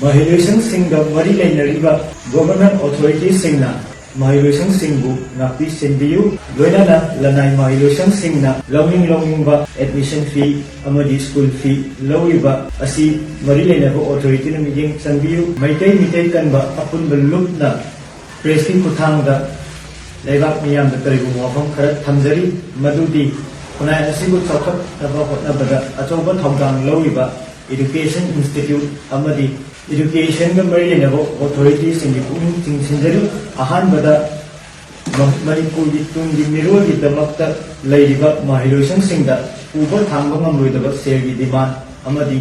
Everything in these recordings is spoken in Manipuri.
ꯃꯍꯩꯂꯣꯏꯁꯪꯁꯤꯡꯒ ꯃꯔꯤ ꯂꯩꯅꯔꯤꯕ ꯒꯣꯚꯔꯟꯃꯦꯟꯠ ꯑꯣꯊꯣꯔꯤꯇꯤꯁꯤꯡꯅ ꯃꯍꯩꯂꯣꯏꯁꯪꯁꯤꯡꯕꯨ ꯉꯥꯛꯄꯤ ꯁꯦꯟꯕꯤꯌꯨ ꯂꯣꯏꯅꯅ ꯂꯅꯥꯏ ꯃꯍꯩꯂꯣꯏꯁꯪꯁꯤꯡꯅ ꯂꯧꯅꯤꯡꯕ ꯑꯦꯗꯃꯤꯁꯟ ꯐꯤ ꯑꯃꯗꯤ ꯁ꯭ꯀꯨꯜ ꯐꯤ ꯂꯧꯔꯤꯕ ꯑꯁꯤ ꯃꯔꯤ ꯂꯩꯅꯕ ꯑꯣꯊꯣꯔꯤꯇꯤꯅ ꯃꯤꯠꯌꯦꯡ ꯆꯪꯕꯤꯌꯨ ꯃꯤꯇꯩ ꯀꯟꯕ ꯑꯄꯨꯟꯕ ꯂꯨꯞꯅ ꯄ꯭ꯔꯦꯁꯀꯤ ꯈꯨꯠꯊꯥꯡꯗ ꯂꯩꯕꯥꯛ ꯃꯤꯌꯥꯝꯗ ꯀꯔꯤꯒꯨꯝꯕ ꯋꯥꯐꯝ ꯈꯔ ꯊꯝꯖꯔꯤ ꯃꯗꯨꯗꯤ ꯈꯨꯟꯅꯥꯏ ꯑꯁꯤꯕꯨ ꯆꯥꯎꯈꯠꯅꯕ ꯍꯣꯠꯅꯕꯗ ꯑꯆꯧꯕ ꯊꯧꯗꯥꯡ ꯂꯧꯔꯤꯕ ꯏꯗꯨꯀꯦꯁꯟ ꯏꯟꯁꯇꯤꯇ꯭ꯌꯨꯠ ꯑꯃꯗꯤ ꯏꯗꯨꯀꯦꯁꯟꯒ ꯃꯔꯤ ꯂꯩꯅꯕ ꯑꯣꯊꯣꯔꯤꯇꯤꯁꯤꯡꯒꯤ ꯄꯨꯛꯅꯤꯡ ꯆꯤꯡꯁꯤꯟꯖꯔꯤ ꯑꯍꯥꯟꯕꯗ ꯃꯅꯤꯄꯨꯔꯒꯤ ꯇꯨꯡꯒꯤ ꯃꯤꯔꯣꯜꯒꯤꯗꯃꯛꯇ ꯂꯩꯔꯤꯕ ꯃꯍꯩꯂꯣꯏꯁꯪꯁꯤꯡꯗ ꯎꯕ ꯊꯥꯡꯕ ꯉꯝꯂꯣꯏꯗꯕ ꯁꯦꯜꯒꯤ ꯗꯤꯃꯥꯟ ꯑꯃꯗꯤ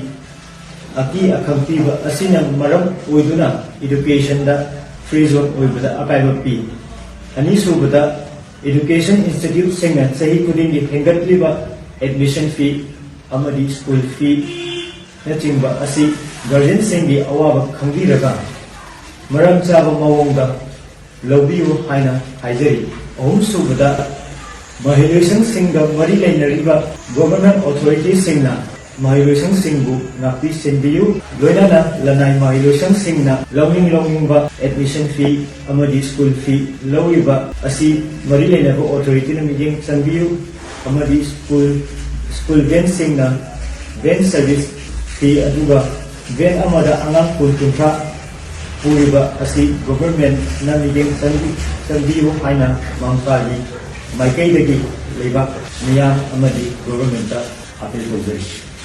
ꯑꯀꯤ ꯑꯈꯪ ꯄꯤꯕ ꯑꯁꯤꯅ ꯃꯔꯝ ꯑꯣꯏꯗꯨꯅ ꯏꯗꯨꯀꯦꯁꯟꯗ ꯐ꯭ꯔꯤ ꯖꯣꯟ ꯑꯣꯏꯕꯗ ꯑꯀꯥꯏꯕ ꯄꯤ ꯑꯅꯤꯁꯨꯕꯗ ꯏꯗꯨꯀꯦꯁꯟ ꯏꯟꯁꯇꯤꯇ꯭ꯌꯨꯠꯁꯤꯡꯅ ꯆꯍꯤ ꯈꯨꯗꯤꯡꯒꯤ ꯍꯦꯟꯒꯠꯂꯤꯕ ꯑꯦꯗꯃꯤꯁꯟ ꯐꯤ ꯑꯃꯗꯤ ꯁ꯭ꯀꯨꯜ ꯐꯤ नचिंबा असी गार्जियनसिंगी अवाबा खंबीरगा मरम चाबा मवोंगा लौबियु हाइना हाइजरी अहुमसुबदा महिलोइसंसिंगा मरी लेनरिबा गवर्नमेंट ऑथोरिटीसिंगना महिलोइसंसिंगबु नापी सेंबियु लोइनाना लनाई महिलोइसंसिंगना लौनिंगबा एडमिशन फी अमदी स्कूल फी लौरिबा असी मरी लेनबा ऑथोरिटीना मिटिंग चंबियु अमदी स्कूल वेनसिंगना वेन सर्विस फी अदुगा वेन अमदा अंगाम कुल कुंथा पूरिबा असी गवर्नमेंट ना मिटिंग चंबियु हाइना मांगपाली माइकैदगी लेबा मियाम अमदी गवर्नमेंट अपील तौजरी।